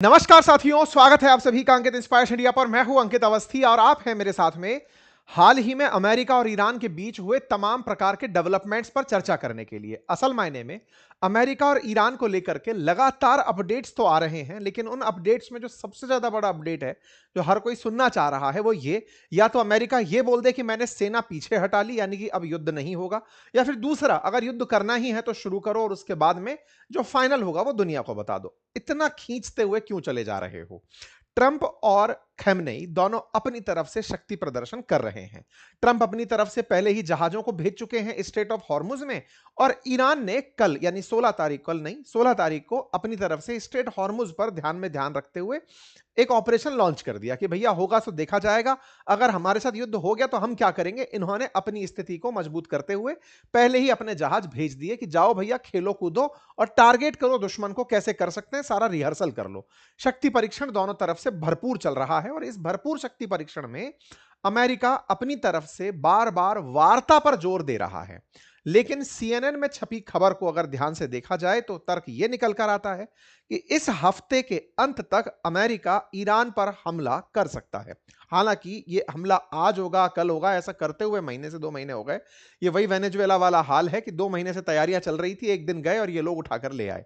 नमस्कार साथियों, स्वागत है आप सभी का अंकित इंस्पायर्स इंडिया पर। मैं हूं अंकित अवस्थी और आप हैं मेरे साथ में हाल ही में अमेरिका और ईरान के बीच हुए तमाम प्रकार के डेवलपमेंट्स पर चर्चा करने के लिए। असल मायने में अमेरिका और ईरान को लेकर के लगातार अपडेट्स तो आ रहे हैं, लेकिन उन अपडेट्स में जो सबसे ज्यादा बड़ा अपडेट है, जो हर कोई सुनना चाह रहा है, वो ये या तो अमेरिका ये बोल दे कि मैंने सेना पीछे हटा ली, यानी कि अब युद्ध नहीं होगा, या फिर दूसरा, अगर युद्ध करना ही है तो शुरू करो और उसके बाद में जो फाइनल होगा वो दुनिया को बता दो। इतना खींचते हुए क्यों चले जा रहे हो? ट्रंप और खैमनेई दोनों अपनी तरफ से शक्ति प्रदर्शन कर रहे हैं। ट्रंप अपनी तरफ से पहले ही जहाजों को भेज चुके हैं स्ट्रेट ऑफ हॉर्मुज में, और ईरान ने कल यानी 16 तारीख, कल नहीं 16 तारीख को अपनी तरफ से स्ट्रेट हॉर्मुज पर ध्यान रखते हुए एक ऑपरेशन लॉन्च कर दिया कि भैया होगा तो देखा जाएगा, अगर हमारे साथ युद्ध हो गया तो हम क्या करेंगे। इन्होंने अपनी स्थिति को मजबूत करते हुए पहले ही अपने जहाज भेज दिए कि जाओ भैया, खेलो कूदो और टारगेट करो दुश्मन को, कैसे कर सकते हैं सारा रिहर्सल कर लो। शक्ति परीक्षण दोनों तरफ से भरपूर चल रहा है और इस भरपूर शक्ति परीक्षण में अमेरिका अपनी तरफ से बार बार वार्ता पर जोर दे रहा है। लेकिन सीएनएन में छपी खबर को अगर ध्यान से देखा जाए तो तर्क यह निकल कर आता है कि इस हफ्ते के अंत तक अमेरिका ईरान पर हमला कर सकता है। हालांकि यह हमला आज होगा कल होगा ऐसा करते हुए महीने से 2 महीने हो गए। ये वही वेनेजुएला वाला हाल है कि 2 महीने से तैयारियां चल रही थी, एक दिन गए और ये लोग उठाकर ले आए।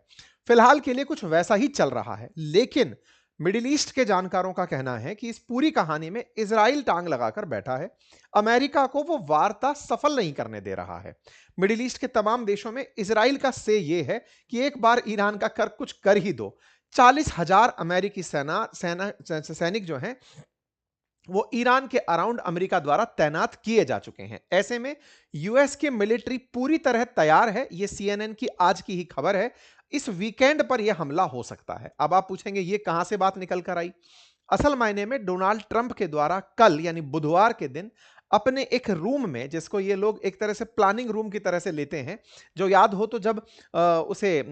फिलहाल के लिए कुछ वैसा ही चल रहा है, लेकिन मिडिल ईस्ट के जानकारों का कहना है कि इस पूरी कहानी में इजराइल टांग लगाकर बैठा है। अमेरिका को वो वार्ता सफल नहीं करने दे रहा है। मिडिल ईस्ट के तमाम देशों में इजराइल का से ये है कि एक बार ईरान का कुछ कर ही दो। 40,000 अमेरिकी सैनिक जो हैं वो ईरान के अराउंड अमेरिका द्वारा तैनात किए जा चुके हैं। ऐसे में यूएस की मिलिट्री पूरी तरह तैयार है। यह सीएनएन की आज की ही खबर है। इस वीकेंड पर यह हमला हो सकता है। अब आप पूछेंगे ये कहां से बात निकल कर आई? असल मायने में डोनाल्ड ट्रंप के द्वारा कल यानी बुधवार के दिन अपने एक रूम में, जिसको ये लोग एक तरह से प्लानिंग रूम की तरह से लेते हैं, जो याद हो तो जब उसे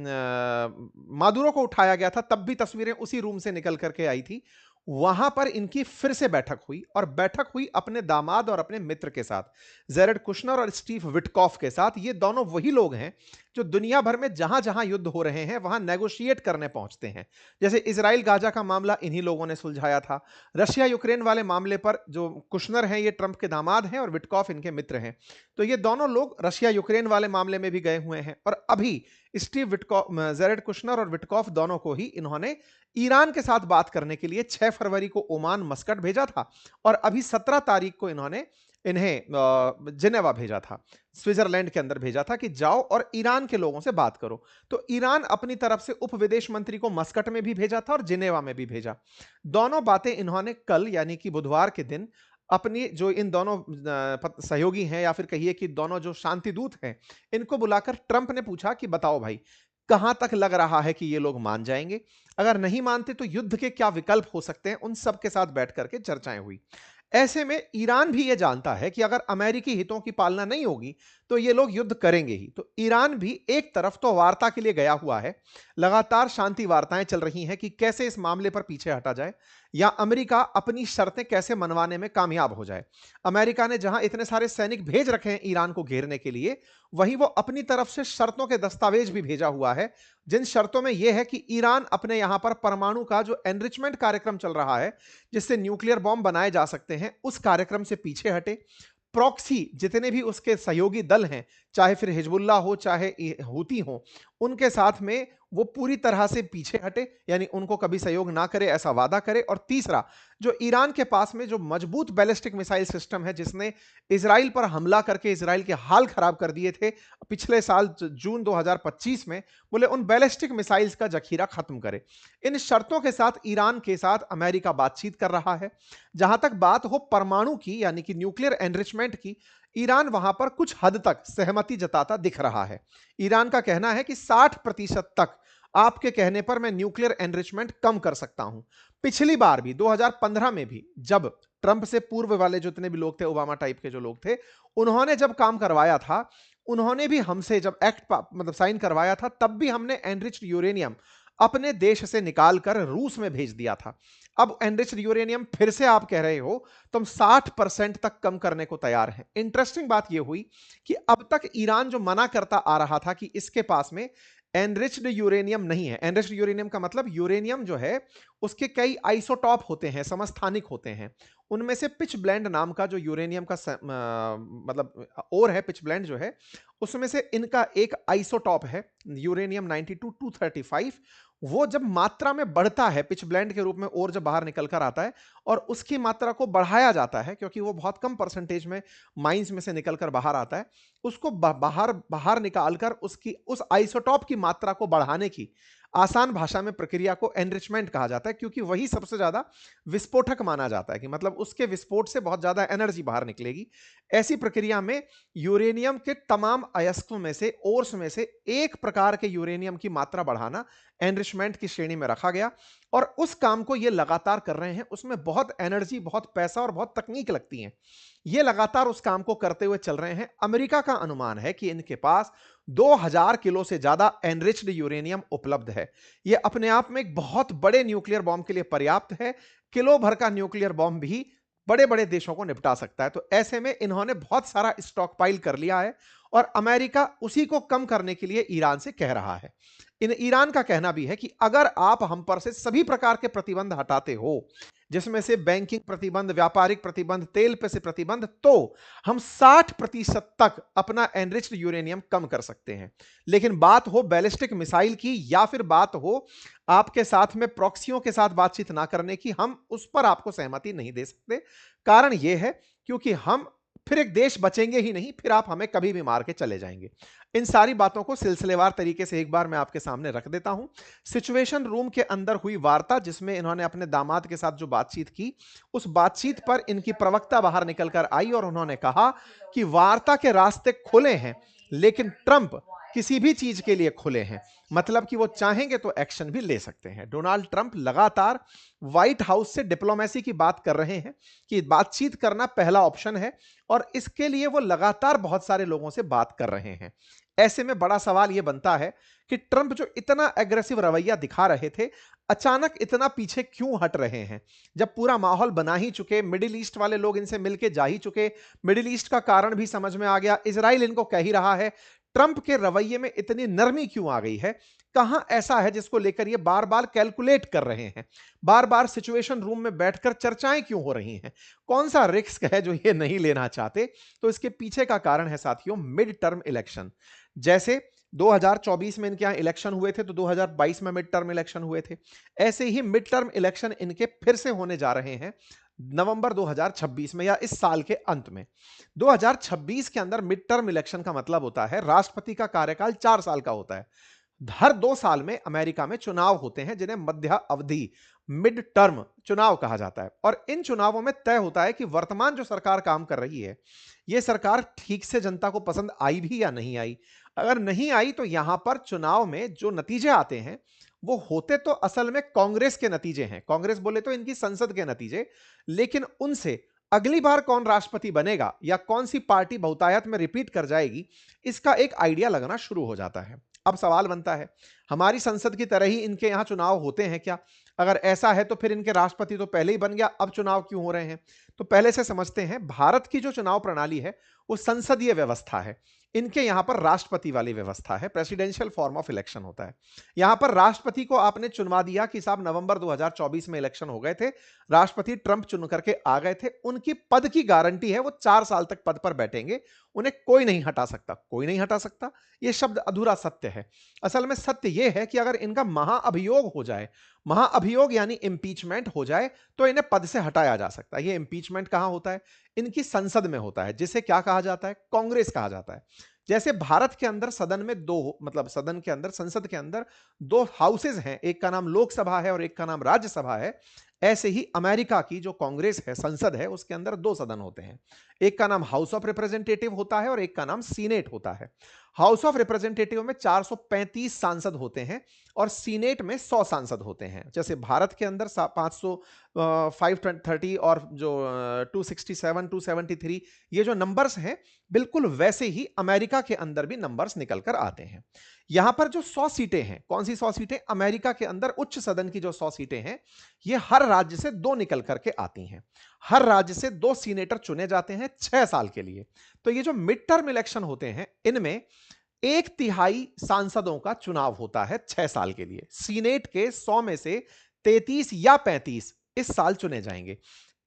मादुरो को उठाया गया था तब भी तस्वीरें उसी रूम से निकल करके आई थी। वहां पर इनकी फिर से बैठक हुई और बैठक हुई अपने दामाद और अपने मित्र के साथ, जेरेड कुशनर और स्टीव विटकॉफ के साथ। ये दोनों वही लोग हैं जो दुनिया भर में जहां जहां युद्ध हो रहे हैं वहां नेगोशिएट करने पहुंचते हैं। जैसे इजराइल गाजा का मामला इन्हीं लोगों ने सुलझाया था। रशिया यूक्रेन वाले मामले पर जो कुशनर हैं ये ट्रंप के दामाद हैं और विटकॉफ इनके मित्र हैं। तो ये दोनों लोग रशिया यूक्रेन वाले मामले में भी गए हुए हैं। और अभी स्टीव विटकॉफ, जेरेड कुशनर और विटकॉफ दोनों को ही इन्होंने ईरान के साथ बात करने के लिए 6 फरवरी को ओमान मस्कट भेजा था और अभी 17 तारीख को इन्होंने इन्हें जिनेवा भेजा था, स्विट्जरलैंड के अंदर भेजा था कि जाओ और ईरान के लोगों से बात करो। तो ईरान अपनी तरफ से उप विदेश मंत्री को मस्कट में भी भेजा था और जिनेवा में भी भेजा। दोनों बातें इन्होंने कल यानी कि बुधवार के दिन अपनी जो इन दोनों सहयोगी हैं या फिर कहिए कि दोनों जो शांति दूत हैं, इनको बुलाकर ट्रंप ने पूछा कि बताओ भाई, कहां तक लग रहा है कि ये लोग मान जाएंगे? अगर नहीं मानते तो युद्ध के क्या विकल्प हो सकते हैं? उन सब के साथ बैठ करके चर्चाएं हुई। ऐसे में ईरान भी यह जानता है कि अगर अमेरिकी हितों की पालना नहीं होगी तो ये लोग युद्ध करेंगे ही। तो ईरान भी एक तरफ तो वार्ता के लिए गया हुआ है, लगातार शांति वार्ताएं चल रही हैं कि कैसे इस मामले पर पीछे हटा जाए या अमेरिका अपनी शर्तें कैसे मनवाने में कामयाब हो जाए। अमेरिका ने जहां इतने सारे सैनिक भेज रखे हैं ईरान को घेरने के लिए, वहीं वो अपनी तरफ से शर्तों के दस्तावेज भी भेजा हुआ है, जिन शर्तों में यह है कि ईरान अपने यहां पर परमाणु का जो एनरिचमेंट कार्यक्रम चल रहा है, जिससे न्यूक्लियर बॉम्ब बनाए जा सकते हैं, उस कार्यक्रम से पीछे हटे। प्रॉक्सी जितने भी उसके सहयोगी दल हैं, चाहे फिर हिजबुल्लाह हो चाहे हूती हो, उनके साथ में वो पूरी तरह से पीछे हटे, यानी उनको कभी सहयोग ना करे ऐसा वादा करे। और तीसरा, जो ईरान के पास में जो मजबूत बैलिस्टिक मिसाइल सिस्टम है, जिसने इजराइल पर हमला करके इजराइल के हाल खराब कर दिए थे पिछले साल जून 2025 में, बोले उन बैलिस्टिक मिसाइल्स का जखीरा खत्म करे। इन शर्तों के साथ ईरान के साथ अमेरिका बातचीत कर रहा है। जहां तक बात हो परमाणु की यानी कि न्यूक्लियर एनरिचमेंट की, ईरान वहां पर कुछ हद तक सहमति जताता दिख रहा है। ईरान का कहना है कि 60% तक आपके कहने पर मैं न्यूक्लियर एनरिचमेंट कम कर सकता हूं। पिछली बार भी 2015 में भी जब ट्रंप से पूर्व वाले जितने भी लोग थे, ओबामा टाइप के जो लोग थे, उन्होंने जब काम करवाया था, उन्होंने भी हमसे जब एक्ट मतलब साइन करवाया था, तब भी हमने एनरिच्ड यूरेनियम अपने देश से निकालकर रूस में भेज दिया था। अब एनरिच्ड यूरेनियम फिर से आप कह रहे हो तो हम 60% तक कम करने को तैयार हैं। इंटरेस्टिंग बात यह हुई कि अब तक ईरान जो मना करता आ रहा था कि इसके पास में एनरिच्ड यूरेनियम नहीं है। एनरिच्ड यूरेनियम का मतलब यूरेनियम जो है उसके कई आइसोटॉप होते हैं, समस्थानिक होते हैं। उनमें से पिच ब्लेंड नाम का जो यूरेनियम का मतलब ओर है, पिच ब्लेंड जो है, उसमें से इनका एक आइसोटॉप है यूरेनियम 92 235। वो जब मात्रा में बढ़ता है पिच ब्लेंड के रूप में और जब बाहर निकल कर आता है और उसकी मात्रा को बढ़ाया जाता है, क्योंकि वो बहुत कम परसेंटेज में माइंस में से निकलकर बाहर आता है, उसको बाहर बाहर निकालकर उसकी उस आइसोटॉप की मात्रा को बढ़ाने की आसान भाषा में प्रक्रिया को एनरिचमेंट कहा जाता है, क्योंकि वही सबसे ज्यादा विस्फोटक माना जाता है कि मतलब उसके विस्फोट से बहुत ज्यादा एनर्जी बाहर निकलेगी। ऐसी प्रक्रिया में यूरेनियम के तमाम अयस्कों में से, ओर्स में से एक प्रकार के यूरेनियम की मात्रा बढ़ाना एनरिचमेंट की श्रेणी में रखा गया। और उस काम को ये लगातार कर रहे हैं, उसमें बहुत एनर्जी, बहुत पैसा और बहुत तकनीक लगती है। ये लगातार उस काम को करते हुए चल रहे हैं। अमेरिका का अनुमान है कि इनके पास 2000 किलो से ज्यादा एनरिच्ड यूरेनियम उपलब्ध है। यह अपने आप में एक बहुत बड़े न्यूक्लियर बॉम्ब के लिए पर्याप्त है। किलो भर का न्यूक्लियर बॉम्ब भी बड़े बड़े देशों को निपटा सकता है। तो ऐसे में इन्होंने बहुत सारा स्टॉक पाइल कर लिया है और अमेरिका उसी को कम करने के लिए ईरान से कह रहा है। ईरान का कहना भी है कि अगर आप हम पर से सभी प्रकार के प्रतिबंध हटाते हो, जिसमें से बैंकिंग प्रतिबंध, व्यापारिक प्रतिबंध, तेल पे से प्रतिबंध, तो हम 60% तक अपना एनरिच्ड यूरेनियम कम कर सकते हैं। लेकिन बात हो बैलिस्टिक मिसाइल की या फिर बात हो आपके साथ में प्रॉक्सियों के साथ बातचीत ना करने की, हम उस पर आपको सहमति नहीं दे सकते। कारण यह है क्योंकि हम फिर एक देश बचेंगे ही नहीं, फिर आप हमें कभी भी मार के चले जाएंगे। इन सारी बातों को सिलसिलेवार तरीके से एक बार मैं आपके सामने रख देता हूं। सिचुएशन रूम के अंदर हुई वार्ता, जिसमें इन्होंने अपने दामाद के साथ जो बातचीत की, उस बातचीत पर इनकी प्रवक्ता बाहर निकलकर आई और उन्होंने कहा कि वार्ता के रास्ते खुले हैं, लेकिन ट्रंप किसी भी चीज के लिए खुले हैं। मतलब कि वो चाहेंगे तो एक्शन भी ले सकते हैं। डोनाल्ड ट्रंप लगातार व्हाइट हाउस से डिप्लोमेसी की बात कर रहे हैं कि बातचीत करना पहला ऑप्शन है, और इसके लिए वो लगातार बहुत सारे लोगों से बात कर रहे हैं। ऐसे में बड़ा सवाल यह बनता है कि ट्रंप जो इतना एग्रेसिव रवैया दिखा रहे थे, अचानक इतना पीछे क्यों हट रहे हैं? जब पूरा माहौल बना ही चुके, मिडिल ईस्ट वाले लोग इनसे मिलके जा ही चुके, मिडिल ईस्ट का कारण भी समझ में आ गया, इजराइल इनको कह ही रहा है, ट्रंप के रवैये में इतनी नरमी क्यों आ गई है? कहां ऐसा है जिसको लेकर ये बार बार कैलकुलेट कर रहे हैं? बार बार सिचुएशन रूम में बैठकर चर्चाएं क्यों हो रही हैं? कौन सा रिस्क है जो ये नहीं लेना चाहते? तो इसके पीछे का कारण है साथियों, मिड टर्म इलेक्शन। जैसे 2024 में इनके यहां इलेक्शन हुए थे, तो 2022 में मिड टर्म इलेक्शन हुए थे। ऐसे ही मिड टर्म इलेक्शन इनके फिर से होने जा रहे हैं नवंबर 2026 में, या इस साल के अंत में। 2026 के अंदर मिड टर्म इलेक्शन का मतलब होता है राष्ट्रपति का कार्यकाल 4 साल का होता है। हर 2 साल में अमेरिका में चुनाव होते हैं, जिन्हें मध्य अवधि मिड टर्म चुनाव कहा जाता है। और इन चुनावों में तय होता है कि वर्तमान जो सरकार काम कर रही है, यह सरकार ठीक से जनता को पसंद आई भी या नहीं आई। अगर नहीं आई तो यहां पर चुनाव में जो नतीजे आते हैं वो होते तो असल में कांग्रेस के नतीजे हैं, कांग्रेस बोले तो इनकी संसद के नतीजे, लेकिन उनसे अगली बार कौन राष्ट्रपति बनेगा या कौन सी पार्टी बहुतायत में रिपीट कर जाएगी, इसका एक आइडिया लगना शुरू हो जाता है। अब सवाल बनता है, हमारी संसद की तरह ही इनके यहां चुनाव होते हैं क्या? अगर ऐसा है तो फिर इनके राष्ट्रपति तो पहले ही बन गया, अब चुनाव क्यों हो रहे हैं? तो पहले से समझते हैं, भारत की जो चुनाव प्रणाली है वो संसदीय व्यवस्था है। इनके यहां पर राष्ट्रपति वाली व्यवस्था है, प्रेसिडेंशियल फॉर्म ऑफ इलेक्शन होता है। यहां पर राष्ट्रपति को आपने चुनवा दिया कि साहब नवंबर 2024 में इलेक्शन हो गए थे, राष्ट्रपति ट्रंप चुन करके आ गए थे, उनकी पद की गारंटी है, वो 4 साल तक पद पर बैठेंगे, उन्हें कोई नहीं हटा सकता। कोई नहीं हटा सकता, यह शब्द अधूरा सत्य है। असल में सत्य यह है कि अगर इनका महाअभियोग हो जाए, महाअभियोग यानी इंपीचमेंट हो जाए, तो इन्हें पद से हटाया जा सकता है। यह इंपीचमेंट कहां होता है? इनकी संसद में होता है, जिसे क्या कहा जाता है? कांग्रेस कहा जाता है। जैसे भारत के अंदर सदन में दो, मतलब सदन के अंदर, संसद के अंदर 2 हाउसेज हैं, एक का नाम लोकसभा है और एक का नाम राज्यसभा है। ऐसे ही अमेरिका की जो कांग्रेस है, संसद है, उसके अंदर 2 सदन होते हैं। एक का नाम हाउस ऑफ रिप्रेजेंटेटिव होता है और एक का नाम सीनेट होता है। हाउस ऑफ रिप्रेजेंटेटिव में 435 सांसद होते हैं और सीनेट में 100 सांसद होते हैं। जैसे भारत के अंदर 500, 530 और जो 267, 273, ये जो नंबर्स हैं, बिल्कुल वैसे ही अमेरिका के अंदर भी नंबर्स निकल कर आते हैं। यहां पर जो 100 सीटें हैं, कौन सी 100 सीटें? अमेरिका के अंदर उच्च सदन की जो 100 सीटें हैं, ये हर राज्य से 2 निकल करके आती हैं। हर राज्य से 2 सीनेटर चुने जाते हैं 6 साल के लिए। तो ये जो मिड टर्म इलेक्शन होते हैं, इनमें एक तिहाई सांसदों का चुनाव होता है 6 साल के लिए। सीनेट के 100 में से 33 या 35 इस साल चुने जाएंगे।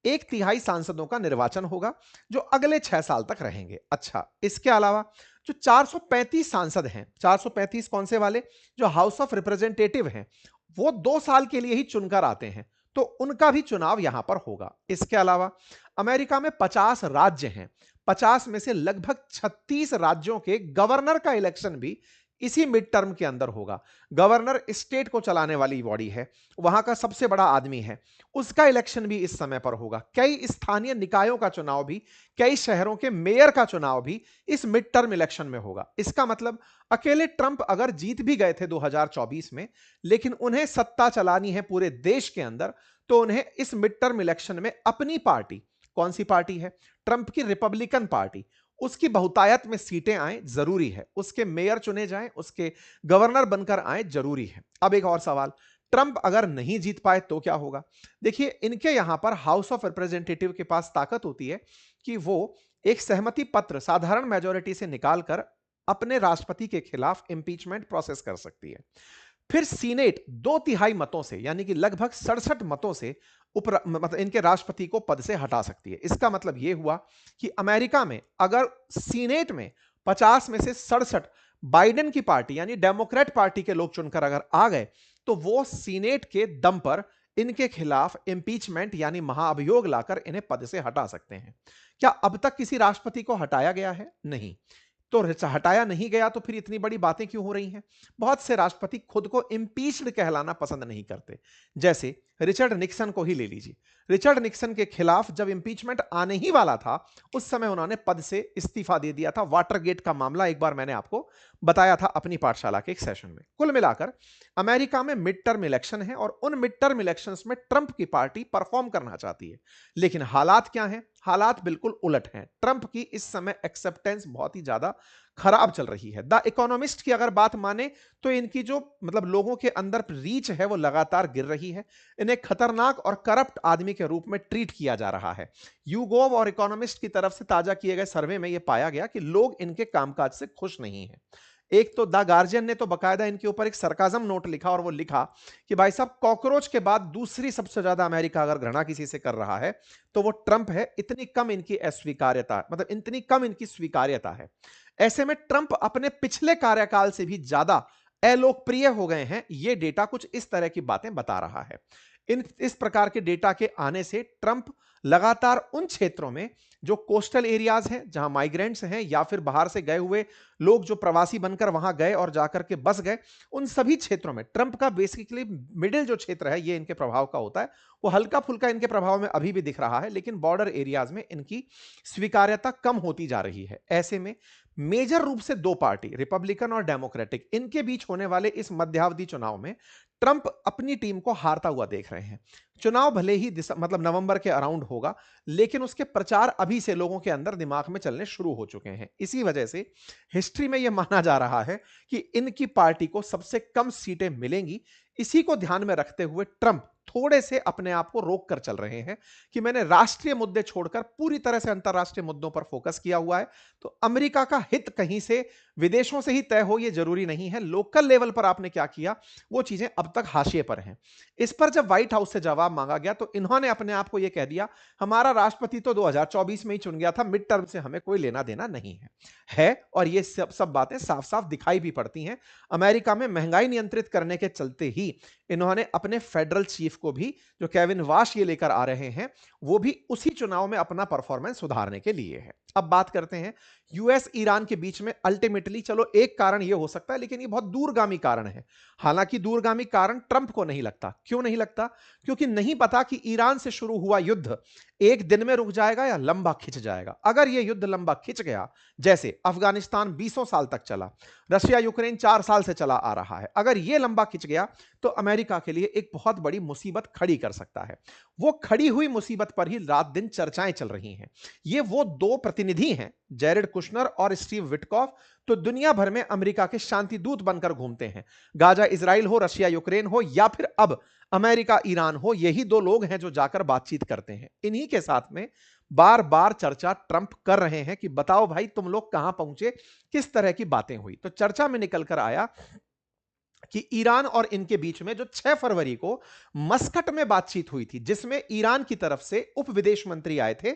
एक तिहाई सांसदों का निर्वाचन होगा जो अगले 6 साल तक रहेंगे। अच्छा, इसके अलावा जो 435 सांसद हैं, 435 कौन से वाले? जो हाउस ऑफ रिप्रेजेंटेटिव हैं, वो 2 साल के लिए ही चुनकर आते हैं, तो उनका भी चुनाव यहां पर होगा। इसके अलावा अमेरिका में 50 राज्य हैं। 50 में से लगभग 36 राज्यों के गवर्नर का इलेक्शन भी इसी मिड टर्म के अंदर होगा। गवर्नर स्टेट को चलाने वाली बॉडी है, वहां का सबसे बड़ा आदमी है, उसका इलेक्शन भी इस समय पर होगा। कई स्थानीय निकायों का चुनाव भी, कई शहरों के मेयर का चुनाव भी इस मिड टर्म इलेक्शन में होगा। इसका मतलब अकेले ट्रंप अगर जीत भी गए थे 2024 में, लेकिन उन्हें सत्ता चलानी है पूरे देश के अंदर, तो उन्हें इस मिड टर्म इलेक्शन में अपनी पार्टी, कौन सी पार्टी है? ट्रंप की रिपब्लिकन पार्टी, उसकी बहुतायत में सीटें आए जरूरी है, उसके मेयर चुने जाएं, उसके गवर्नर बनकर आए जरूरी है। अब एक और सवाल, ट्रंप अगर नहीं जीत पाए तो क्या होगा? देखिए, इनके यहां पर हाउस ऑफ रिप्रेजेंटेटिव के पास ताकत होती है कि वो एक सहमति पत्र साधारण मेजोरिटी से निकालकर अपने राष्ट्रपति के खिलाफ इंपीचमेंट प्रोसेस कर सकती है। फिर सीनेट 2/3 मतों से, यानी कि लगभग 67 मतों से मतलब इनके राष्ट्रपति को पद से हटा सकती है। इसका मतलब यह हुआ कि अमेरिका में अगर सीनेट में 50 में से 67 बाइडेन की पार्टी यानी डेमोक्रेट पार्टी के लोग चुनकर अगर आ गए, तो वो सीनेट के दम पर इनके खिलाफ इंपीचमेंट यानी महाअभियोग लाकर इन्हें पद से हटा सकते हैं। क्या अब तक किसी राष्ट्रपति को हटाया गया है? नहीं। तो हटाया नहीं गया तो फिर इतनी बड़ी बातें क्यों हो रही हैं? बहुत से राष्ट्रपति खुद को इंपीच्ड कहलाना पसंद नहीं करते। जैसे रिचर्ड निक्सन को ही ले लीजिए। रिचर्ड निक्सन के खिलाफ जब इंपीचमेंट आने ही वाला था, उस समय उन्होंने पद से इस्तीफा दे दिया था। वाटरगेट का मामला एक बार मैंने आपको बताया था अपनी पाठशाला के एक सेशन में। कुल मिलाकर अमेरिका में मिड टर्म इलेक्शन है और उन मिड टर्म इलेक्शंस में ट्रंप की पार्टी परफॉर्म करना चाहती है, लेकिन हालात क्या हैं? हालात बिल्कुल उलट हैं। ट्रंप की इस समय एक्सेप्टेंस बहुत ही ज्यादा खराब चल रही है। द इकोनॉमिस्ट की अगर बात माने तो इनकी जो मतलब लोगों के अंदर रीच है वो लगातार गिर रही है। इन्हें खतरनाक और करप्ट आदमी के रूप में ट्रीट किया जा रहा है। यूगोव और इकोनॉमिस्ट की तरफ से ताजा किए गए सर्वे में यह पाया गया कि लोग इनके कामकाज से खुश नहीं हैं। एक तो द गार्जियन ने तो बकायदा इनके ऊपर एक सरकाजम नोट लिखा और वो लिखा कि भाई साहब, कॉकरोच के बाद दूसरी सबसे ज्यादा अमेरिका अगर घृणा किसी से कर रहा है तो वो ट्रंप है। इतनी कम इनकी अस्वीकार्यता, मतलब इतनी कम इनकी स्वीकार्यता है। ऐसे में ट्रंप अपने पिछले कार्यकाल से भी ज्यादा अलोकप्रिय हो गए हैं। ये डेटा कुछ इस तरह की बातें बता रहा है। इस प्रकार के डेटा के आने से ट्रंप लगातार उन क्षेत्रों में जो कोस्टल एरियाज हैं, जहां माइग्रेंट्स हैं या फिर बाहर से गए हुए लोग जो प्रवासी बनकर वहां गए और जाकर के बस गए, उन सभी क्षेत्रों में ट्रंप का बेसिकली मिडिल जो क्षेत्र है ये इनके प्रभाव का होता है। वो हल्का फुल्का इनके प्रभाव में अभी भी दिख रहा है, लेकिन बॉर्डर एरियाज में इनकी स्वीकार्यता कम होती जा रही है। ऐसे में मेजर रूप से दो पार्टी, रिपब्लिकन और डेमोक्रेटिक, इनके बीच होने वाले इस मध्यावधि चुनाव में ट्रंप अपनी टीम को हारता हुआ देख रहे हैं। चुनाव भले ही मतलब नवंबर के अराउंड होगा, लेकिन उसके प्रचार अभी से लोगों के अंदर दिमाग में चलने शुरू हो चुके हैं। इसी वजह से हिस्ट्री में यह माना जा रहा है कि इनकी पार्टी को सबसे कम सीटें मिलेंगी। इसी को ध्यान में रखते हुए ट्रंप थोड़े से अपने आप को रोक कर चल रहे हैं कि मैंने राष्ट्रीय मुद्दे छोड़कर पूरी तरह से अंतरराष्ट्रीय मुद्दों पर फोकस किया हुआ है। तो अमेरिका का हित कहीं से विदेशों से ही तय हो ये जरूरी नहीं है। लोकल लेवल पर आपने क्या किया, वो चीजें अब तक हाशिए पर हैं। इस पर जब व्हाइट हाउस से जवाब मांगा गया तो इन्होंने अपने आप को यह कह दिया, हमारा राष्ट्रपति तो 2024 में ही चुन गया था, मिड टर्म से हमें कोई लेना देना नहीं है। और ये सब बातें साफ साफ दिखाई भी पड़ती हैं। अमेरिका में महंगाई नियंत्रित करने के चलते ही इन्होंने अपने फेडरल चीफ को भी, जो केविन वाश ये लेकर आ रहे हैं, वो भी उसी चुनाव में अपना परफॉर्मेंस सुधारने के लिए है। अब बात करते हैं यूएस ईरान के बीच में। अल्टीमेटली चलो एक कारण यह हो सकता है, लेकिन ये बहुत दूरगामी कारण है। हालांकि दूरगामी कारण ट्रंप को नहीं लगता। क्यों नहीं लगता? क्योंकि नहीं पता कि ईरान से शुरू हुआ युद्ध एक दिन में रुक जाएगा या लंबा खिंच जाएगा। अगर यह युद्ध लंबा खिंच गया, जैसे अफगानिस्तान 20 साल तक चला, रशिया यूक्रेन 4 साल से चला आ रहा है, अगर यह लंबा खिंच गया तो अमेरिका के लिए एक बहुत बड़ी मुसीबत खड़ी कर सकता है। वो खड़ी हुई मुसीबत पर ही रात दिन चर्चाएं चल रही हैं। ये वो दो प्रतिनिधि हैं, जेरेड कुशनर और स्टीव विटकॉफ, तो दुनिया भर में अमेरिका के शांति दूत बनकर घूमते हैं। गाजा इजराइल हो, रशिया यूक्रेन हो, या फिर अब अमेरिका ईरान हो, यही दो लोग हैं जो जाकर बातचीत करते हैं। इन्हीं के साथ में बार बार चर्चा ट्रंप कर रहे हैं कि बताओ भाई तुम लोग कहां पहुंचे, किस तरह की बातें हुई। तो चर्चा में निकल कर आया कि ईरान और इनके बीच में जो 6 फरवरी को मस्कट में बातचीत हुई थी, जिसमें ईरान की तरफ से उप विदेश मंत्री आए थे,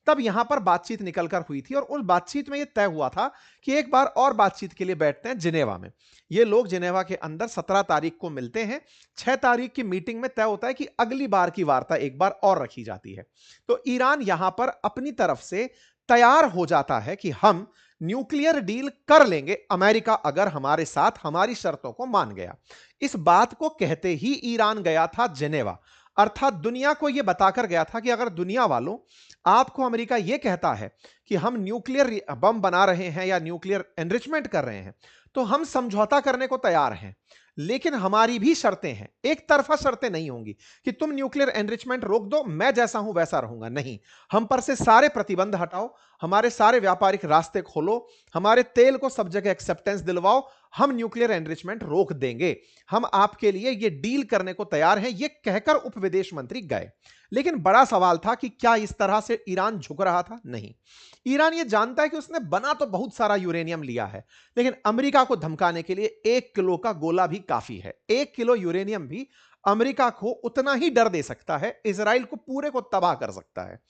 तब यहां पर बातचीत निकलकर हुई थी और उस बातचीत में यह तय हुआ था कि एक बार और बातचीत के लिए बैठते हैं जिनेवा में। ये लोग जिनेवा के अंदर 17 तारीख को मिलते हैं। 6 तारीख की मीटिंग में तय होता है कि अगली बार की वार्ता एक बार और रखी जाती है। तो ईरान यहां पर अपनी तरफ से तैयार हो जाता है कि हम न्यूक्लियर डील कर लेंगे, अमेरिका अगर हमारे साथ हमारी शर्तों को मान गया। इस बात को कहते ही ईरान गया था जिनेवा, अर्थात दुनिया को यह बताकर गया था कि अगर दुनिया वालों आपको अमेरिका यह कहता है कि हम न्यूक्लियर बम बना रहे हैं या न्यूक्लियर एनरिचमेंट कर रहे हैं, तो हम समझौता करने को तैयार हैं, लेकिन हमारी भी शर्तें हैं। एक तरफा शर्तें नहीं होंगी कि तुम न्यूक्लियर एनरिचमेंट रोक दो, मैं जैसा हूं वैसा रहूंगा। नहीं, हम पर से सारे प्रतिबंध हटाओ, हमारे सारे व्यापारिक रास्ते खोलो, हमारे तेल को सब जगह एक्सेप्टेंस दिलवाओ, हम न्यूक्लियर एनरिचमेंट रोक देंगे, हम आपके लिए यह डील करने को तैयार हैं। यह कहकर उप विदेश मंत्री गए। लेकिन बड़ा सवाल था कि क्या इस तरह से ईरान झुक रहा था? नहीं, ईरान यह जानता है कि उसने बना तो बहुत सारा यूरेनियम लिया है, लेकिन अमेरिका को धमकाने के लिए 1 किलो का गोला भी काफी है। 1 किलो यूरेनियम भी अमेरिका को उतना ही डर दे सकता है, इजराइल को पूरे को तबाह कर सकता है।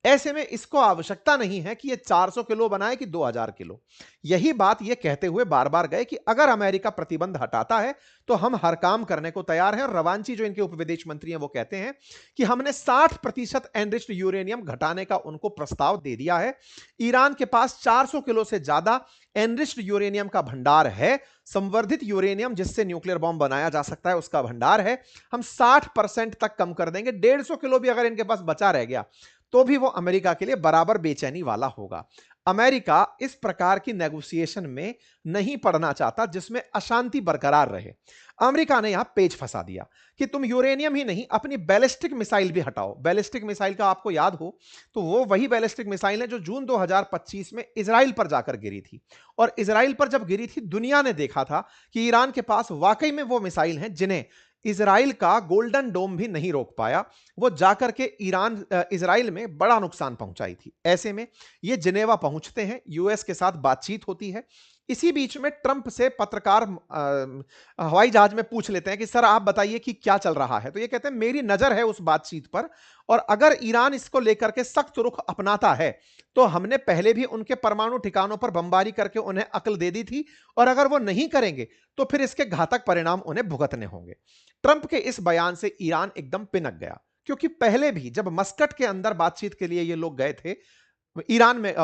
ऐसे में इसको आवश्यकता नहीं है कि यह 400 किलो बनाए कि 2000 किलो। यही बात यह कहते हुए बार बार गए कि अगर अमेरिका प्रतिबंध हटाता है तो हम हर काम करने को तैयार हैं। और रवांची जो इनके उप विदेश मंत्री हैं वो कहते हैं कि हमने 60% एनरिच्ड यूरेनियम घटाने का उनको प्रस्ताव दे दिया है। ईरान के पास 400 किलो से ज्यादा एनरिच्ड यूरेनियम का भंडार है, संवर्धित यूरेनियम जिससे न्यूक्लियर बॉम्ब बनाया जा सकता है उसका भंडार है। हम 60% तक कम कर देंगे। 150 किलो भी अगर इनके पास बचा रह गया तो भी वो अमेरिका के लिए बराबर बेचैनी वाला होगा। अमेरिका इस प्रकार की नेगोशिएशन में नहीं पड़ना चाहता जिसमें अशांति बरकरार रहे। अमेरिका ने यहां पेच फंसा दिया कि तुम यूरेनियम ही नहीं, अपनी बैलिस्टिक मिसाइल भी हटाओ। बैलिस्टिक मिसाइल का आपको याद हो तो वो वही बैलिस्टिक मिसाइल है जो जून 2025 में इजराइल पर जाकर गिरी थी। और इजराइल पर जब गिरी थी, दुनिया ने देखा था कि ईरान के पास वाकई में वो मिसाइल हैं जिन्हें इजराइल का गोल्डन डोम भी नहीं रोक पाया। वो जाकर के इजराइल में बड़ा नुकसान पहुंचाई थी। ऐसे में ये जिनेवा पहुंचते हैं, यूएस के साथ बातचीत होती है। इसी बीच में ट्रंप से पत्रकार हवाई जहाज में पूछ लेते हैं कि सर आप बताइए कि क्या चल रहा है। तो ये कहते हैं मेरी नजर है उस बातचीत पर, और अगर ईरान इसको लेकर के सख्त रुख अपनाता है तो हमने पहले भी उनके परमाणु ठिकानों पर बमबारी करके उन्हें अक्ल दे दी थी, और अगर वो नहीं करेंगे तो फिर इसके घातक परिणाम उन्हें भुगतने होंगे। ट्रंप के इस बयान से ईरान एकदम पिनक गया, क्योंकि पहले भी जब मस्कट के अंदर बातचीत के लिए ये लोग गए थे, ईरान में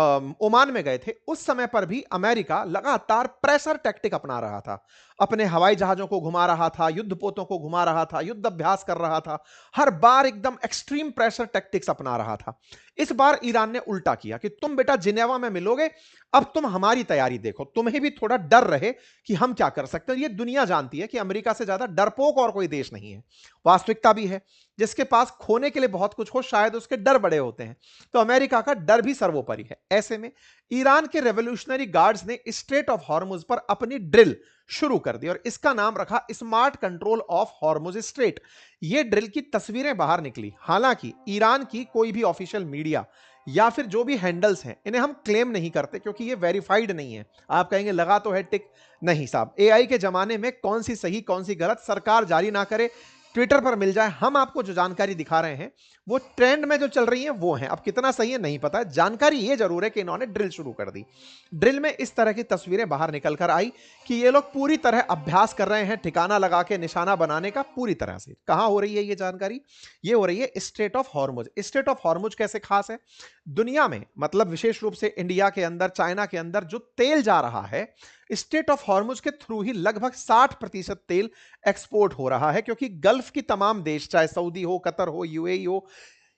ओमान में गए थे, उस समय पर भी अमेरिका लगातार प्रेशर टैक्टिक अपना रहा था। अपने हवाई जहाजों को घुमा रहा था, युद्धपोतों को घुमा रहा था, युद्ध अभ्यास कर रहा था, हर बार एकदम एक्सट्रीम प्रेशर टैक्टिक्स अपना रहा था। इस बार ईरान ने उल्टा किया कि तुम बेटा जिनेवा में मिलोगे, अब तुम हमारी तैयारी देखो, तुम्हें भी थोड़ा डर रहे कि हम क्या कर सकते हैं। ये दुनिया जानती है कि अमेरिका से ज्यादा डरपोक और कोई देश नहीं है। वास्तविकता भी है, जिसके पास खोने के लिए बहुत कुछ हो शायद उसके डर बड़े होते हैं, तो अमेरिका का डर भी सर्वोपरि है। ऐसे में ईरान के रेवोल्यूशनरी गार्ड्स ने स्ट्रेट ऑफ हॉर्मुज पर अपनी ड्रिल शुरू कर दी और इसका नाम रखा smart control of Hormuz strait. यह ड्रिल की तस्वीरें बाहर निकली। हालांकि ईरान की कोई भी ऑफिशियल मीडिया या फिर जो भी हैंडल्स हैं, इन्हें हम क्लेम नहीं करते क्योंकि ये वेरीफाइड नहीं है। आप कहेंगे लगा तो है टिक, नहीं साहब, एआई के जमाने में कौन सी सही कौन सी गलत सरकार जारी ना करे, ट्विटर पर मिल जाए। हम आपको जो जानकारी दिखा रहे हैं वो ट्रेंड में जो चल रही है वो है। अब कितना सही है नहीं पता है, जानकारी ये जरूर है कि इन्होंने ड्रिल शुरू कर दी। ड्रिल में इस तरह की तस्वीरें बाहर निकल कर आई कि ये लोग पूरी तरह अभ्यास कर रहे हैं ठिकाना लगा के निशाना बनाने का। पूरी तरह से कहां हो रही है ये जानकारी? ये हो रही है straight of Hormuz. Straight of Hormuz कैसे खास है? दुनिया में, मतलब विशेष रूप से इंडिया के अंदर, चाइना के अंदर जो तेल जा रहा है, स्ट्रेट ऑफ हॉर्मुज के थ्रू ही लगभग 60% तेल एक्सपोर्ट हो रहा है, क्योंकि गल्फ की तमाम देश, चाहे सऊदी हो, कतर हो, यूएई हो,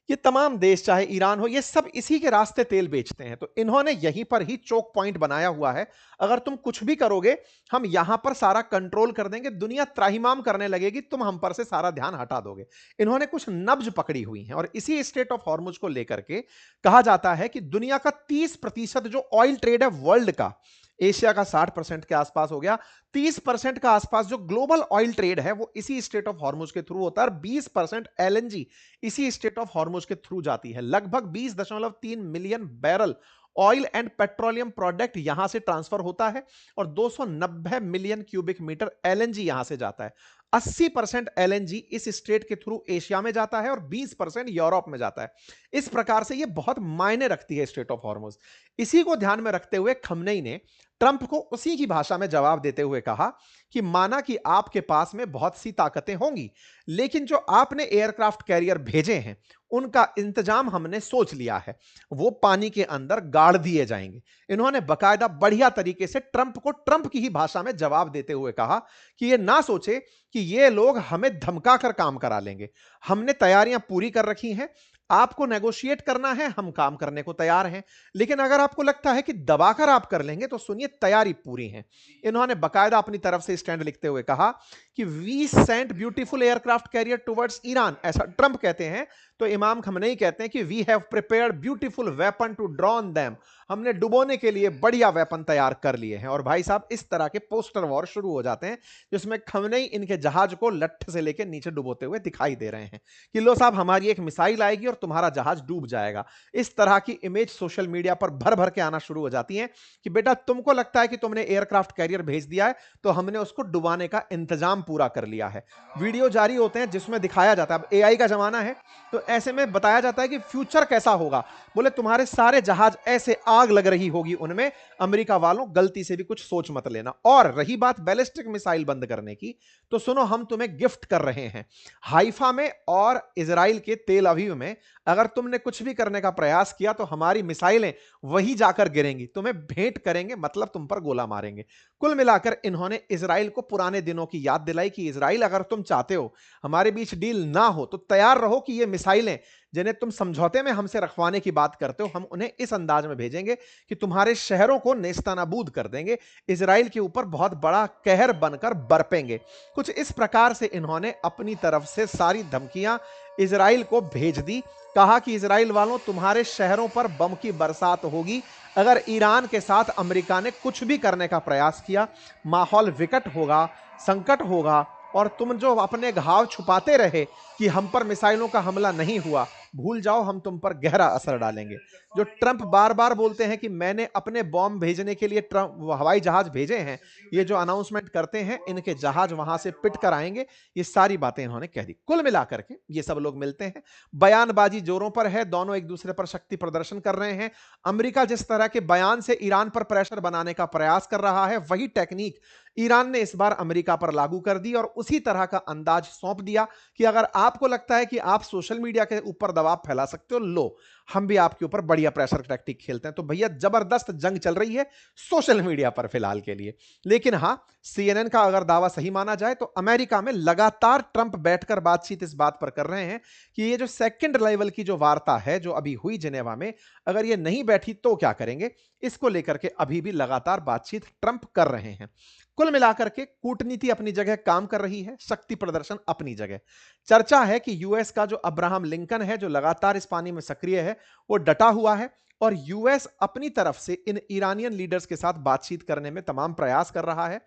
ये तमाम देश, चाहे ईरान हो, ये सब इसी के रास्ते तेल बेचते हैं। तो इन्होंने यहीं पर ही चोक पॉइंट बनाया हुआ है। अगर तुम कुछ भी करोगे हम यहां पर सारा कंट्रोल कर देंगे, दुनिया त्राहिमाम करने लगेगी, तुम हम पर से सारा ध्यान हटा दोगे। इन्होंने कुछ नब्ज पकड़ी हुई है और इसी स्ट्रेट ऑफ हॉर्मुज को लेकर के कहा जाता है कि दुनिया का 30% जो ऑयल ट्रेड है वर्ल्ड का, एशिया का 60% के आसपास हो गया। 30% का आसपास जो ग्लोबल ऑयल ट्रेड है वो इसी स्ट्रेट ऑफ हॉर्मुज के थ्रू होता है, और 20% एलएनजी इसी स्ट्रेट ऑफ हॉर्मुज के थ्रू जाती है। लगभग 20.3 million barrel oil and petroleum product यहां से ट्रांसफर होता है, और 290 मिलियन क्यूबिक मीटर एलएनजी यहां से जाता है। 80% एलएनजी इस स्ट्रेट के थ्रू एशिया में जाता है और 20% यूरोप में जाता है। इस प्रकार से यह बहुत मायने रखती है स्ट्रेट ऑफ हॉर्मुज। इसी को ध्यान में रखते हुए खमनेई ने ट्रंप को उसी की भाषा में जवाब देते हुए कहा कि माना कि आपके पास में बहुत सी ताकतें होंगी, लेकिन जो आपने एयरक्राफ्ट कैरियर भेजे हैं उनका इंतजाम हमने सोच लिया है, वो पानी के अंदर गाड़ दिए जाएंगे। इन्होंने बकायदा बढ़िया तरीके से ट्रंप को ट्रंप की ही भाषा में जवाब देते हुए कहा कि ये ना सोचे कि ये लोग हमें धमका कर काम करा लेंगे। हमने तैयारियां पूरी कर रखी हैं, आपको नेगोशिएट करना है, हम काम करने को तैयार हैं, लेकिन अगर आपको लगता है कि दबाकर आप कर लेंगे तो सुनिए, तैयारी पूरी है। इन्होंने बकायदा अपनी तरफ से स्टैंड लिखते हुए कहा कि we sent beautiful aircraft carrier towards Iran, ऐसा ट्रंप कहते हैं, तो इमाम खमनेई कहते हैं कि we have prepared beautiful weapon to drown them, हमने डुबोने के लिए बढ़िया वेपन तैयार कर लिए हैं। और भाई साहब, इस तरह के पोस्टर वॉर शुरू हो जाते हैं जिसमें खमनेई इनके जहाज को लठ से लेकर नीचे डुबोते हुए दिखाई दे रहे हैं कि लो साहब, हमारी एक मिसाइल आएगी और तुम्हारा जहाज डूब जाएगा। इस तरह की इमेज सोशल मीडिया पर भर भर के आना शुरू हो जाती है कि बेटा, तुमको लगता है कि तुमने एयरक्राफ्ट कैरियर भेज दिया है, तो हमने उसको डुबाने का इंतजाम पूरा कर लिया है। वीडियो जारी होते हैं जिसमें दिखाया जाता है, अब एआई का जमाना है तो ऐसे में बताया जाता है कि फ्यूचर कैसा होगा। बोले तुम्हारे सारे जहाज ऐसे आग लग रही होगी उनमें, अमेरिका वालों गलती से भी कुछ सोच मत लेना। और रही बात बैलिस्टिक मिसाइल बंद करने की, तो सुनो, हम तुम्हें गिफ्ट कर रहे हैं। हाइफा में और इजराइल के तेल अवीव में अगर तुमने कुछ भी करने का प्रयास किया तो हमारी मिसाइलें वही जाकर गिरेंगी, तुम्हें भेंट करेंगे, मतलब तुम पर गोला मारेंगे। कुल मिलाकर इन्होंने इजराइल को पुराने दिनों की याद दिलाई कि इजराइल, अगर तुम चाहते हो हमारे बीच डील ना हो तो तैयार रहो कि ये मिसाइलें जिन्हें तुम समझौते में हमसे रखवाने की बात करते हो, हम उन्हें इस अंदाज में भेजेंगे कि तुम्हारे शहरों को नेस्तनाबूद कर देंगे, इजराइल के ऊपर बहुत बड़ा कहर बनकर बरपेंगे। कुछ इस प्रकार से इन्होंने अपनी तरफ से सारी धमकियां इजराइल को भेज दी। कहा कि इजराइल वालों, तुम्हारे शहरों पर बम की बरसात होगी अगर ईरान के साथ अमेरिका ने कुछ भी करने का प्रयास किया। माहौल विकट होगा, संकट होगा, और तुम जो अपने घाव छुपाते रहे कि हम पर मिसाइलों का हमला नहीं हुआ, भूल जाओ, हम तुम पर गहरा असर डालेंगे। जो ट्रंप बार बार बोलते हैं कि मैंने अपने बॉम्ब भेजने के लिए हवाई जहाज भेजे हैं, ये जो अनाउंसमेंट करते हैं इनके जहाज वहां से पिट कर आएंगे, ये सारी बातें इन्होंने कह दी। कुल मिलाकर के ये सब लोग मिलते हैं, बयानबाजी जोरों पर है, दोनों एक दूसरे पर शक्ति प्रदर्शन कर रहे हैं। अमेरिका जिस तरह के बयान से ईरान पर प्रेशर बनाने का प्रयास कर रहा है, वही टेक्निक ईरान ने इस बार अमेरिका पर लागू कर दी और उसी तरह का अंदाज सौंप दिया कि अगर आपको लगता है कि आप सोशल मीडिया के ऊपर दबाव फैला सकते हो, लो, हम भी आपके ऊपर बढ़िया प्रेशर टैक्टिक खेलते हैं। तो भैया, जबरदस्त जंग चल रही है सोशल मीडिया पर फिलहाल के लिए। लेकिन हां, सीएनएन का अगर दावा सही माना जाए तो अमेरिका में लगातार ट्रंप बैठकर बातचीत इस बात पर कर रहे हैं कि ये जो सेकंड लेवल की जो वार्ता है जो अभी हुई जिनेवा में, अगर ये नहीं बैठी तो क्या करेंगे, इसको लेकर के अभी भी लगातार बातचीत ट्रंप कर रहे हैं। कुल मिलाकर के कूटनीति अपनी जगह काम कर रही है, शक्ति प्रदर्शन अपनी जगह। चर्चा है कि यूएस का जो अब्राहम लिंकन है, जो लगातार इस पानी में सक्रिय है, वो डटा हुआ है और यूएस अपनी तरफ से इन ईरानियन लीडर्स के साथ बातचीत करने में तमाम प्रयास कर रहा है।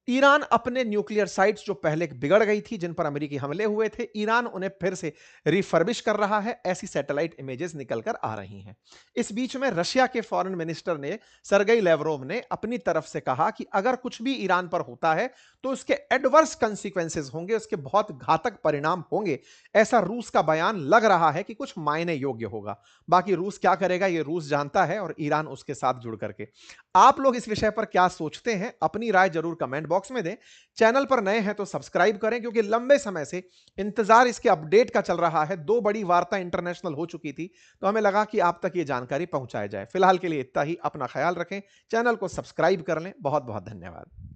ईरान अपने न्यूक्लियर साइट्स जो पहले बिगड़ गई थी, जिन पर अमेरिकी हमले हुए थे, ईरान उन्हें फिर से रिफर्बिश कर रहा है, ऐसी सैटेलाइट इमेजेस निकलकर आ रही हैं। इस बीच में रशिया के फॉरेन मिनिस्टर ने, सर्गेई लेवरोव ने, अपनी तरफ से कहा कि अगर कुछ भी ईरान पर होता है तो उसके एडवर्स कंसिक्वेंसेस होंगे, उसके बहुत घातक परिणाम होंगे। ऐसा रूस का बयान लग रहा है कि कुछ मायने योग्य होगा। बाकी रूस क्या करेगा ये रूस जानता है, और ईरान उसके साथ जुड़ करके। आप लोग इस विषय पर क्या सोचते हैं, अपनी राय जरूर कमेंट बॉक्स में दें। चैनल पर नए हैं तो सब्सक्राइब करें, क्योंकि लंबे समय से इंतजार इसके अपडेट का चल रहा है। 2 बड़ी वार्ता इंटरनेशनल हो चुकी थी, तो हमें लगा कि आप तक ये जानकारी पहुंचाई जाए। फिलहाल के लिए इतना ही, अपना ख्याल रखें, चैनल को सब्सक्राइब कर लें। बहुत बहुत धन्यवाद।